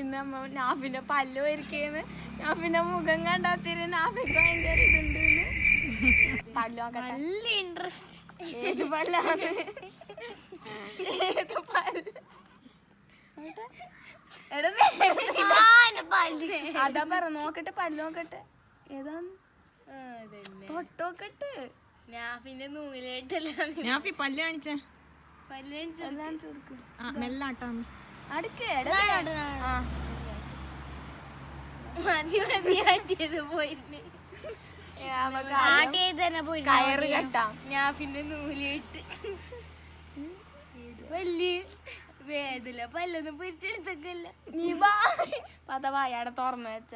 ഇന്ന് അമ്മ നാഫിന്റെ പല്ല് വരിക്കുന്നു. നാഫിന്റെ മുഖം കണ്ടാത്തിരി നാഫിക്ക് ഭയങ്കര ഇതുണ്ട്. പല്ലോ നല്ല ഇൻട്രസ്റ്റ്. ഏത് പല്ലാണ്? ഏത് പല്ല്? അതാ പറ, നോക്കട്ടെ പല്ല് നോക്കട്ടെ. ഏതാണ്? തൊട്ടോക്കട്ടെ. നാഫിന്റെ നൂലായിട്ടല്ല. നാഫി പല്ല് കാണിച്ചേ. പല്ല് കാണിച്ചു കൊടുക്ക്. മെല്ലാട്ടാന്ന് അടുക്ക്. കയറ് കെട്ടാം. നാഫിന്റെ നൂലിട്ട് പല്ല് വേദല പല്ലൊന്നും പൊരിച്ചെടുത്തല്ല. നീ പത വായാടെ തുറന്നു വെച്ച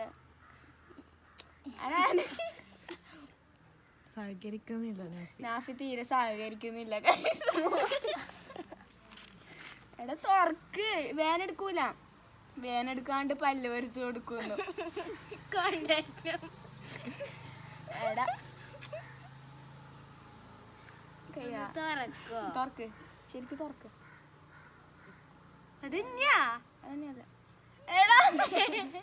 സഹകരിക്കുന്നില്ല. നാഫി തീരെ സഹകരിക്കുന്നില്ല. എടാ തുറക്ക്. വേനെടുക്കൂല. വേനെടുക്കാണ്ട് പല്ല് വരച്ചു കൊടുക്കുന്നു. എടാ തുറക്ക്. ശരിക്ക് തുറക്ക്.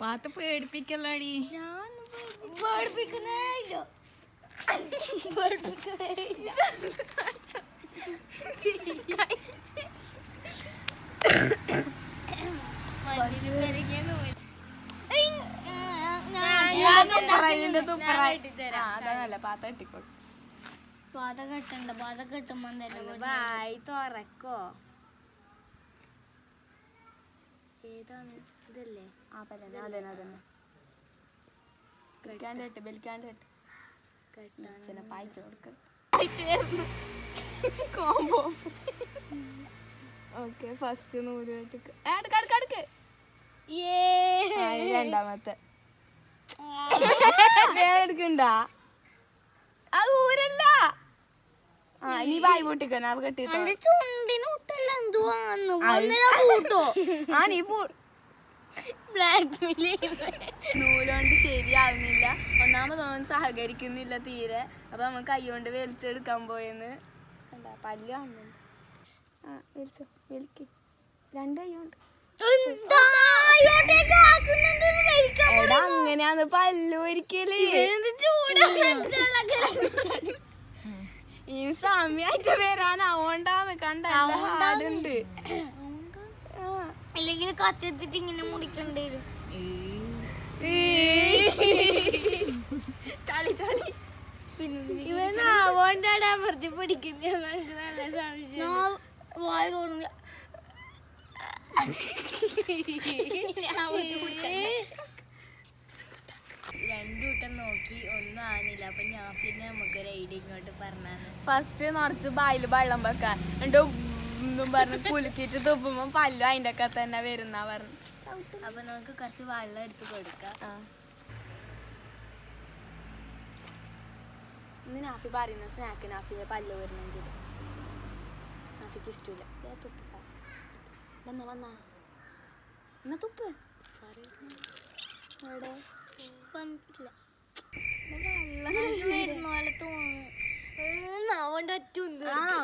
പാത്ത പേടിപ്പിക്കല്ലാടി. പാത കെട്ടണ്ട. പാത കെട്ടുമ്പോ വായി തുറക്കോ. ഏതാണ്? ഇതല്ലേ? ആ പല്ല്. അതന്നെ അതന്നെ. ബെൽക്കാണ്ട് ബെൽക്കാണ്ട് കെട്ടാൻ പായിച്ചു കൊടുക്ക. കോമ്പോ. ഓക്കെ, ഫസ്റ്റ് നൂല് കെട്ടിക്ക്. രണ്ടാമത്തെ എടുക്കണ്ട. അത് ഊരല്ല. ആ നീ വായി പൊട്ടിക്കണ. അത് കെട്ടി നൂലുകൊണ്ട് ശരിയാവുന്നില്ല. ഒന്നാമതൊന്നും സഹകരിക്കുന്നില്ല തീരെ. അപ്പൊ നമുക്ക് കൈ കൊണ്ട് വലിച്ചെടുക്കാൻ പോയെന്ന് കണ്ട. പല്ല് കാണുന്നുണ്ട്. ആ വലിച്ചോ. വലിക്ക്. രണ്ട് കൈ കൊണ്ട്. എടാ അങ്ങനെയാന്ന് പല്ല് ഒരിക്കല്. ഈ സമയായിട്ട് വരാനാവോണ്ടാന്ന്. കണ്ട ഹാടുണ്ട്. അല്ലെങ്കിൽ കത്തെടുത്തിട്ട് ഇങ്ങനെ മുറിക്കണ്ടേ വരും. ചളി ചളി. ഇവനാവോണ്ടാണ് അമർത്തി പിടിക്കുന്ന. നല്ല സംശയം. വായ തോന്നുക. രണ്ടൂട്ടം നോക്കി ഒന്നും ആകുന്നില്ല. അപ്പൊ ഞാൻ പിന്നെ നമുക്കൊരു ഐഡിയ ഇങ്ങോട്ട് പറഞ്ഞാണ്. ഫസ്റ്റ് നിറച്ച് ബായിൽ വെള്ളം വെക്കാൻ. എന്നും പറഞ്ഞ് കുലുക്കിട്ട് തുപ്പുമ്പോ പല്ലും അതിന്റെ ഒക്കെ തന്നെ വരുന്ന പറഞ്ഞു. അപ്പൊ നമുക്ക് കുറച്ച് വെള്ളം എടുത്ത് കൊടുക്കാം. ഇന്ന് നാഫി പറയുന്ന സ്നാക്ക് നാഫിന്റെ പല്ല് വരുന്നെങ്കിൽ നാഫിക്ക് ഇഷ്ടമില്ല. തുപ്പിക്ക. വന്നാ എന്നാ തുപ്പ്.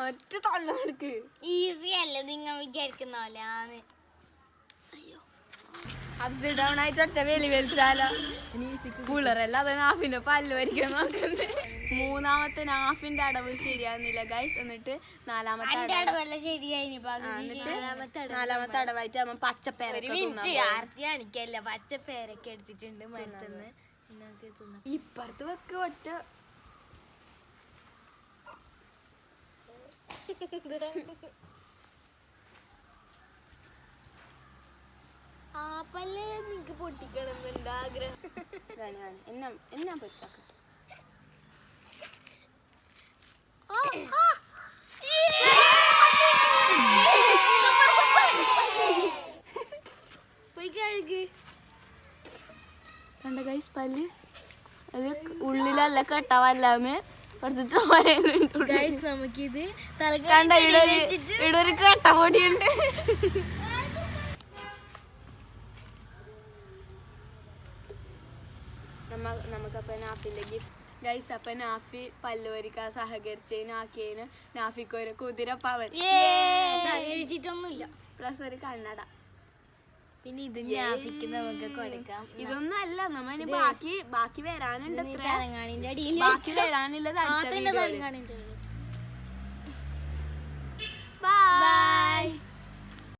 ഒറ്റ തൊള്ളക്ക് ഈസി അല്ല നിങ്ങൾ വിചാരിക്കുന്ന പോലെ. അപ്സൈഡ് ഡൗൺ ആയിട്ട് ഒറ്റ വെലി വലിച്ചാലോ. കൂളറല്ല. അത് നാഫിന്റെ പല്ല് വരിക്കാൻ നോക്കുന്നത്. മൂന്നാമത്തെ നാഫിന്റെ അടവ് ശരിയാകുന്നില്ല ഗൈസ്. എന്നിട്ട് നാലാമത്തെ അടവായിട്ട് അവൻ പച്ചപ്പേരക്കല്ല. പച്ചപ്പേരൊക്കെ എടുത്തിട്ടുണ്ട് മരത്തുനിന്ന്. ഇപ്പുറത്ത് വെക്ക്. ഒറ്റ ആ പല്ല് നിനക്ക് പൊട്ടിക്കണമെന്നുണ്ട് ആഗ്രഹം. എന്നാ പൊടിച്ചാക്കട്ടെ. പോയി കഴുകി. കണ്ട ഗൈസ് പല്ല്. അത് ഉള്ളിലല്ല കെട്ടാവല്ലാന്ന് കുറച്ച് ചോരയുണ്ട്. നമുക്കിത് കണ്ട ഇവിടെ ഒരു കെട്ട പൊടിയുണ്ട്. നമുക്കപ്പോൾ നാഫിൻ്റെ ഗിഫ്റ്റ് ഗൈസ്. അപ്പം നാഫി പല്ല് വരിക്കാൻ സഹകരിച്ചതിന് ആക്കിയതിന് നാഫിക്ക് ഒരു കുതിര പവൻ. സഹകരിച്ചിട്ടൊന്നുമില്ല. പ്ലസ് ഒരു കണ്ണട. പിന്നെ ഇത് ഞാഫിക്ക് നമുക്ക് കൊടുക്കാം. ഇതൊന്നും അല്ല, നമ്മ ബാക്കി വരാനുണ്ട്. തലങ്ങാണിന്റെ അടിയിൽ ബാക്കി വരാനുള്ളത് അടുത്ത വീഡിയോയില്.